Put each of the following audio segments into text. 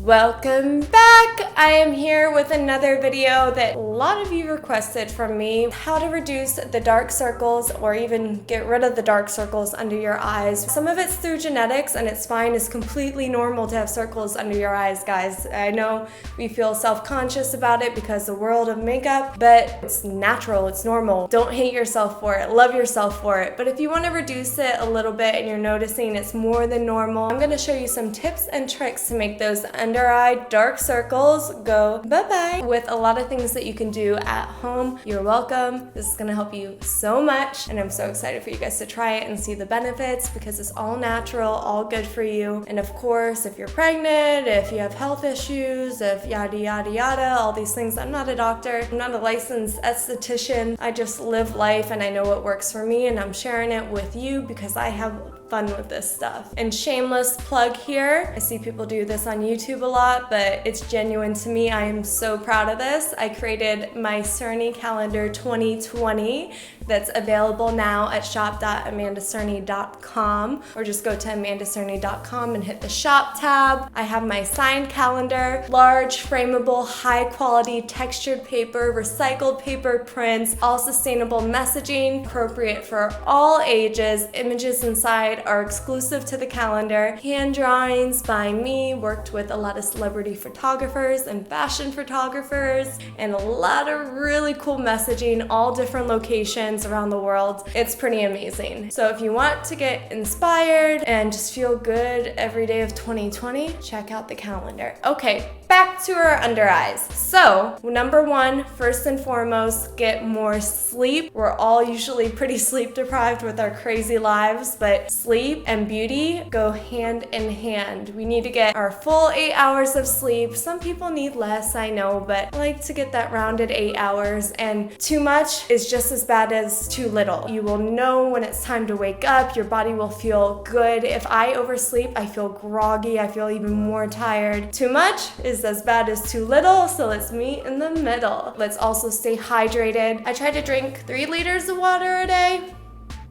Welcome back! I am here with another video that a lot of you requested from me. How to reduce the dark circles or even get rid of the dark circles under your eyes. Some of it's through genetics and it's fine. It's completely normal to have circles under your eyes, guys. I know we feel self-conscious about it because the world of makeup, but it's natural, it's normal. Don't hate yourself for it, love yourself for it. But if you want to reduce it a little bit and you're noticing it's more than normal, I'm going to show you some tips and tricks to make those under eye dark circles go bye-bye with a lot of things that you can do at home. You're welcome. This is going to help you so much and I'm so excited for you guys to try it and see the benefits because it's all natural, all good for you. And of course, if you're pregnant, if you have health issues, if yada yada yada, all these things. I'm not a doctor, I'm not a licensed esthetician. I just live life and I know what works for me and I'm sharing it with you because I have fun with this stuff. And shameless plug here, I see people do this on YouTube a lot, but it's genuine to me. I am so proud of this. I created my Cerny calendar 2020 that's available now at shop.amandacerny.com or just go to amandacerny.com and hit the shop tab. I have my signed calendar, large, frameable, high quality textured paper, recycled paper prints, all sustainable messaging, appropriate for all ages. Images inside are exclusive to the calendar. Hand drawings by me, worked with a lot of celebrity photographers and fashion photographers, and a lot of really cool messaging, all different locations around the world. It's pretty amazing. So if you want to get inspired and just feel good every day of 2020, check out the calendar. Okay, back to our under eyes. So number one, first and foremost, get more sleep. We're all usually pretty sleep deprived with our crazy lives, but sleep and beauty go hand in hand. We need to get our full 8 hours of sleep. Some people need less, I know, but I like to get that rounded 8 hours, and too much is just as bad as too little. You will know when it's time to wake up. Your body will feel good. If I oversleep, I feel groggy. I feel even more tired. Too much is as bad as too little, so let's meet in the middle. Let's also stay hydrated. I try to drink 3 liters of water a day.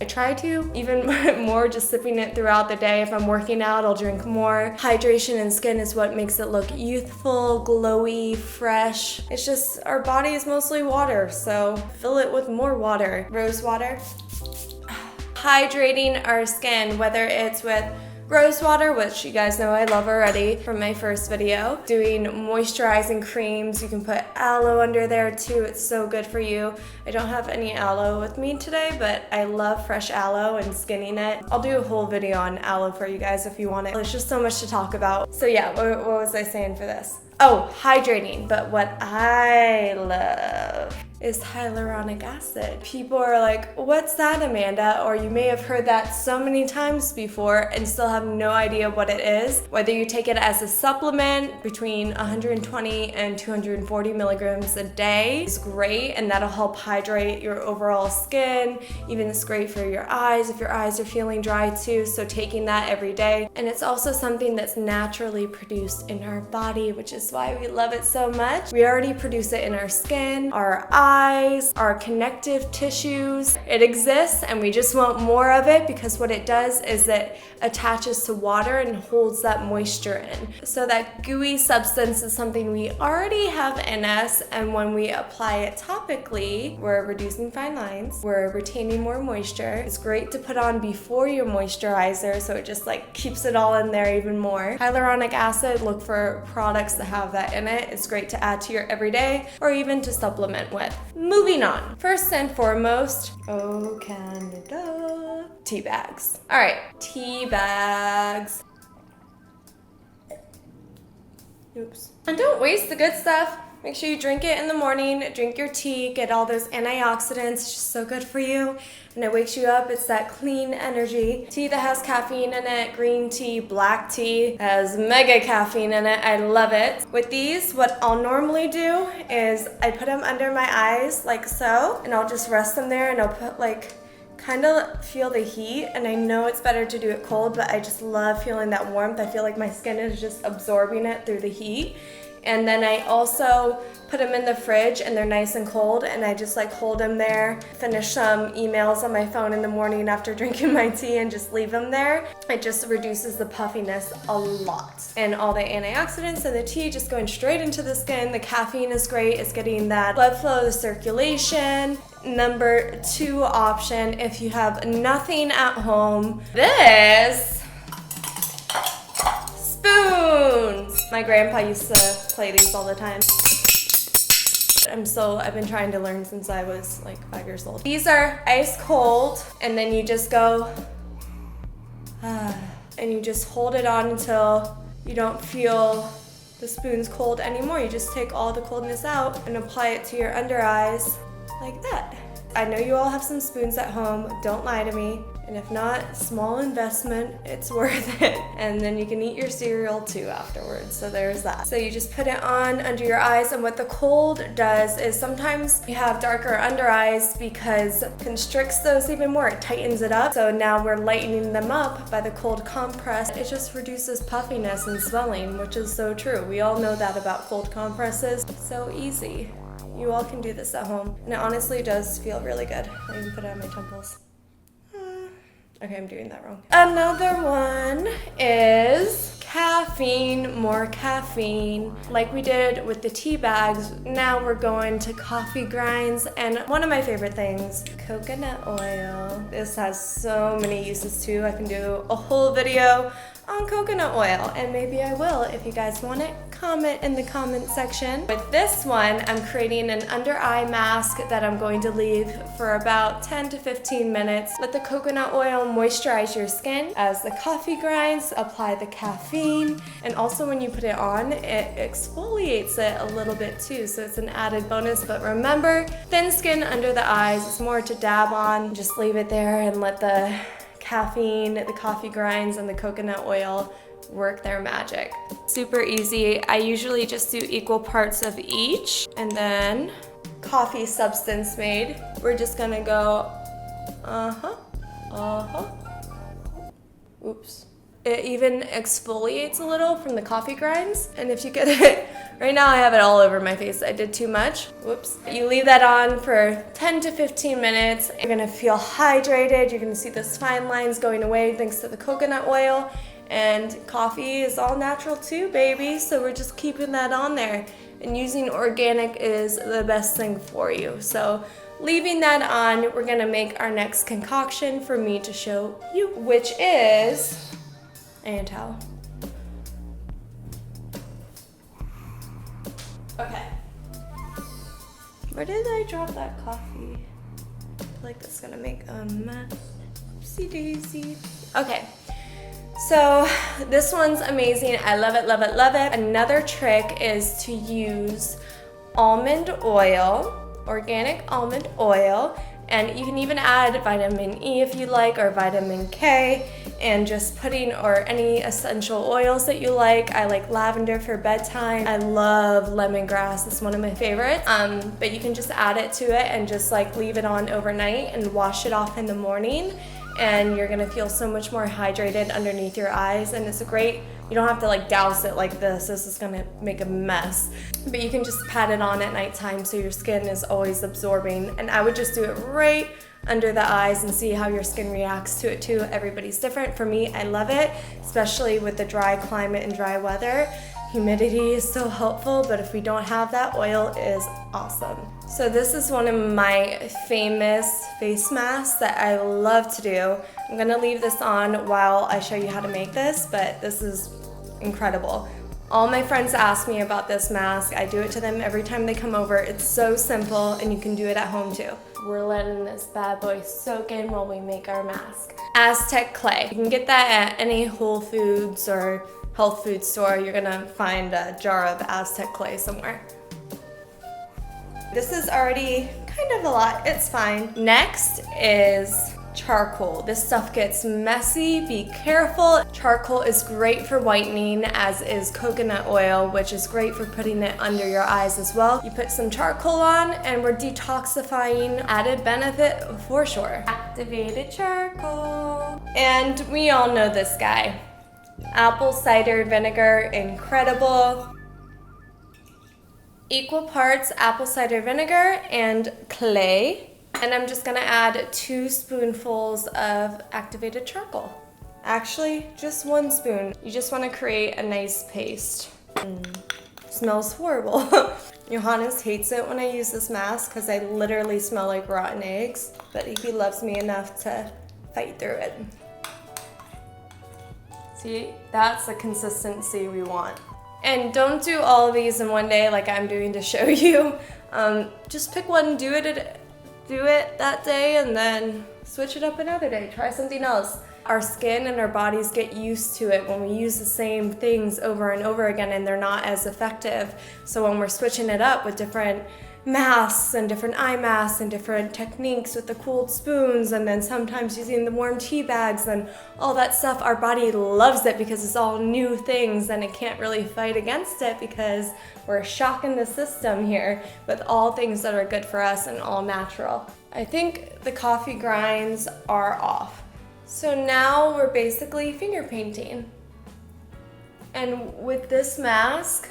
I try to, even more, just sipping it throughout the day. If I'm working out, I'll drink more. Hydration in skin is what makes it look youthful, glowy, fresh. It's just, our body is mostly water, so fill it with more water. Rose water. Hydrating our skin, whether it's with rose water, which you guys know I love already from my first video. Doing moisturizing creams. You can put aloe under there too. It's so good for you. I don't have any aloe with me today, but I love fresh aloe and skinning it. I'll do a whole video on aloe for you guys if you want it. There's just so much to talk about. So yeah, what was I saying for this? Oh, hydrating. But what I love is hyaluronic acid. People are like, what's that, Amanda? Or you may have heard that so many times before and still have no idea what it is. Whether you take it as a supplement, between 120 and 240 milligrams a day is great, and that'll help hydrate your overall skin. Even it's great for your eyes if your eyes are feeling dry too, so taking that every day. And it's also something that's naturally produced in our body, which is why we love it so much. We already produce it in our skin, our eyes, our connective tissues. It exists and we just want more of it because what it does is it attaches to water and holds that moisture in. So that gooey substance is something we already have in us, and when we apply it topically, we're reducing fine lines, we're retaining more moisture. It's great to put on before your moisturizer, so it just like keeps it all in there even more. Hyaluronic acid, look for products that have that in it. It's great to add to your everyday or even to supplement with. Moving on. First and foremost, oh Canada, tea bags. All right, tea bags. Oops. And don't waste the good stuff. Make sure you drink it in the morning, drink your tea, get all those antioxidants. It's just so good for you. And it wakes you up. It's that clean energy. Tea that has caffeine in it, green tea, black tea, has mega caffeine in it. I love it. With these, what I'll normally do is I put them under my eyes like so, and I'll just rest them there and I'll put like, kind of feel the heat, and I know it's better to do it cold, but I just love feeling that warmth. I feel like my skin is just absorbing it through the heat. And then I also put them in the fridge and they're nice and cold, and I just like hold them there, finish some emails on my phone in the morning after drinking my tea and just leave them there. It just reduces the puffiness a lot. And all the antioxidants in the tea just going straight into the skin. The caffeine is great. It's getting that blood flow, the circulation. Number 2 option, if you have nothing at home, this spoons. My grandpa used to play these all the time. I've been trying to learn since I was like 5 years old. These are ice cold, and then you just go, and you just hold it on until you don't feel the spoons cold anymore. You just take all the coldness out and apply it to your under eyes like that. I know you all have some spoons at home, don't lie to me. And if not, small investment, it's worth it. And then you can eat your cereal too afterwards, so there's that. So you just put it on under your eyes, and what the cold does is sometimes you have darker under eyes because it constricts those even more, it tightens it up. So now we're lightening them up by the cold compress. It just reduces puffiness and swelling, which is so true. We all know that about cold compresses. So easy. You all can do this at home. And it honestly does feel really good. I even put it on my temples. Okay, I'm doing that wrong. Another one is caffeine, more caffeine. Like we did with the tea bags, now we're going to coffee grinds, and one of my favorite things, coconut oil. This has so many uses too. I can do a whole video on coconut oil, and maybe I will. If you guys want it, comment in the comment section. With this one, I'm creating an under eye mask that I'm going to leave for about 10 to 15 minutes. Let the coconut oil moisturize your skin. As the coffee grinds, apply the caffeine, and also when you put it on, it exfoliates it a little bit too, so it's an added bonus. But remember, thin skin under the eyes, it's more to dab on. Just leave it there and let the caffeine, the coffee grinds, and the coconut oil work their magic. Super easy. I usually just do equal parts of each, and then coffee substance made. We're just gonna go oops. It even exfoliates a little from the coffee grinds, and if you get it, right now I have it all over my face. I did too much. Whoops. You leave that on for 10 to 15 minutes. You're gonna feel hydrated. You're gonna see those fine lines going away thanks to the coconut oil, and coffee is all natural too, baby. So we're just keeping that on there, and using organic is the best thing for you. So leaving that on, we're gonna make our next concoction for me to show you, which is and towel. Okay. Where did I drop that coffee? I feel like that's gonna make a mess. Oopsie daisy. Okay. So this one's amazing. I love it, love it, love it. Another trick is to use almond oil, organic almond oil, and you can even add vitamin E if you like, or vitamin K, and just putting, or any essential oils that you like. I like lavender for bedtime. I love lemongrass, it's one of my favorites. But you can just add it to it and just like leave it on overnight and wash it off in the morning, and you're gonna feel so much more hydrated underneath your eyes. And it's a great, you don't have to like douse it like this is gonna make a mess, but you can just pat it on at nighttime so your skin is always absorbing. And I would just do it right under the eyes and see how your skin reacts to it too. Everybody's different. For me, I love it, especially with the dry climate and dry weather. Humidity is so helpful, but if we don't have that, oil is awesome. So this is one of my famous face masks that I love to do. I'm gonna leave this on while I show you how to make this, but this is incredible. All my friends ask me about this mask. I do it to them every time they come over. It's so simple, and you can do it at home too. We're letting this bad boy soak in while we make our mask. Aztec clay. You can get that at any Whole Foods or health food store. You're gonna find a jar of Aztec clay somewhere. This is already kind of a lot, it's fine. Next is charcoal. This stuff gets messy, be careful. Charcoal is great for whitening, as is coconut oil, which is great for putting it under your eyes as well. You put some charcoal on and we're detoxifying, added benefit for sure. Activated charcoal. And we all know this guy. Apple cider vinegar, incredible. equal parts apple cider vinegar and clay. And I'm just gonna add 2 spoonfuls of activated charcoal. Actually, just 1 spoon. You just wanna create a nice paste. Smells horrible. Johannes hates it when I use this mask because I literally smell like rotten eggs, but he loves me enough to fight through it. See, that's the consistency we want. And don't do all of these in one day like I'm doing to show you. Just pick one, do it that day, and then switch it up another day. Try something else. Our skin and our bodies get used to it when we use the same things over and over again, and they're not as effective. So when we're switching it up with different masks and different eye masks and different techniques with the cooled spoons, and then sometimes using the warm tea bags and all that stuff, our body loves it because it's all new things, and it can't really fight against it because we're shocking the system here with all things that are good for us and all natural. I think the coffee grinds are off. So now we're basically finger painting. And with this mask,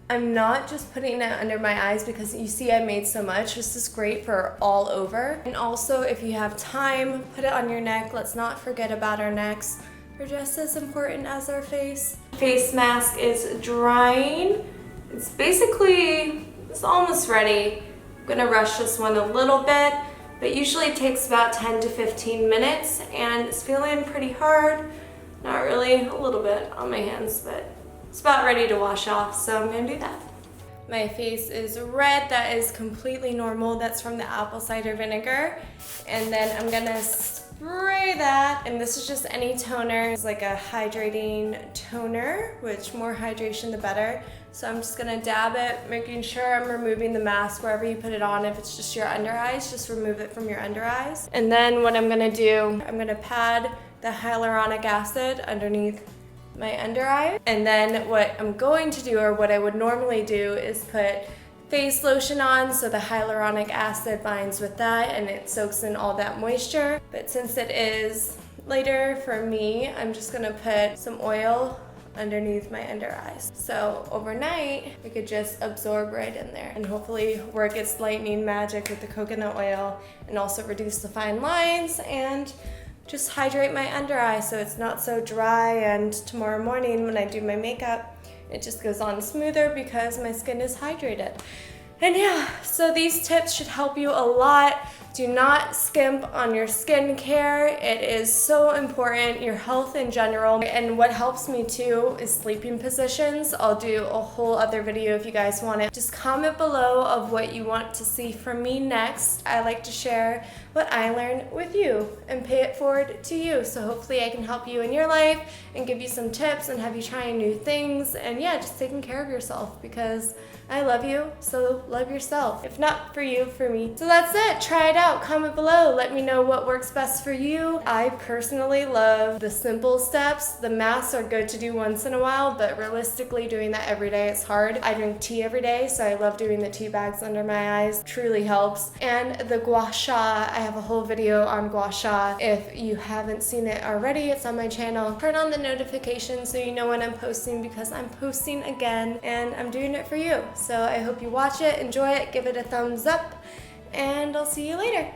I'm not just putting it under my eyes because you see I made so much. This is great for all over. And also if you have time, put it on your neck. Let's not forget about our necks. They're just as important as our face. Face mask is drying. It's almost ready. I'm gonna rush this one a little bit, but usually it takes about 10 to 15 minutes, and it's feeling pretty hard. Not really, a little bit on my hands, but it's about ready to wash off, so I'm gonna do that. My face is red. That is completely normal. That's from the apple cider vinegar. And then I'm gonna spray that, and this is just any toner. It's like a hydrating toner, which more hydration the better. So I'm just gonna dab it, making sure I'm removing the mask wherever you put it on. If it's just your under eyes, just remove it from your under eyes. And then what I'm gonna do, I'm gonna pad the hyaluronic acid underneath my under eye. And then what I'm going to do, or what I would normally do, is put face lotion on so the hyaluronic acid binds with that and it soaks in all that moisture. But since it is later for me, I'm just gonna put some oil underneath my under eyes. So overnight, we could just absorb right in there and hopefully work its lightning magic with the coconut oil and also reduce the fine lines and just hydrate my under eye so it's not so dry, and tomorrow morning when I do my makeup, it just goes on smoother because my skin is hydrated. And yeah, so these tips should help you a lot. Do not skimp on your skincare. It is so important, your health in general. And what helps me too is sleeping positions. I'll do a whole other video if you guys want it. Just comment below of what you want to see from me next. I like to share what I learned with you and pay it forward to you. So hopefully I can help you in your life and give you some tips and have you trying new things. And yeah, just taking care of yourself because I love you, so love yourself. If not for you, for me. So that's it. Try it out. Comment below. Let me know what works best for you. I personally love the simple steps. The masks are good to do once in a while, but realistically doing that every day is hard. I drink tea every day, so I love doing the tea bags under my eyes. Truly helps. And the gua sha, I have a whole video on gua sha. If you haven't seen it already, it's on my channel. Turn on the notifications so you know when I'm posting because I'm posting again and I'm doing it for you. So I hope you watch it, enjoy it, give it a thumbs up, and I'll see you later.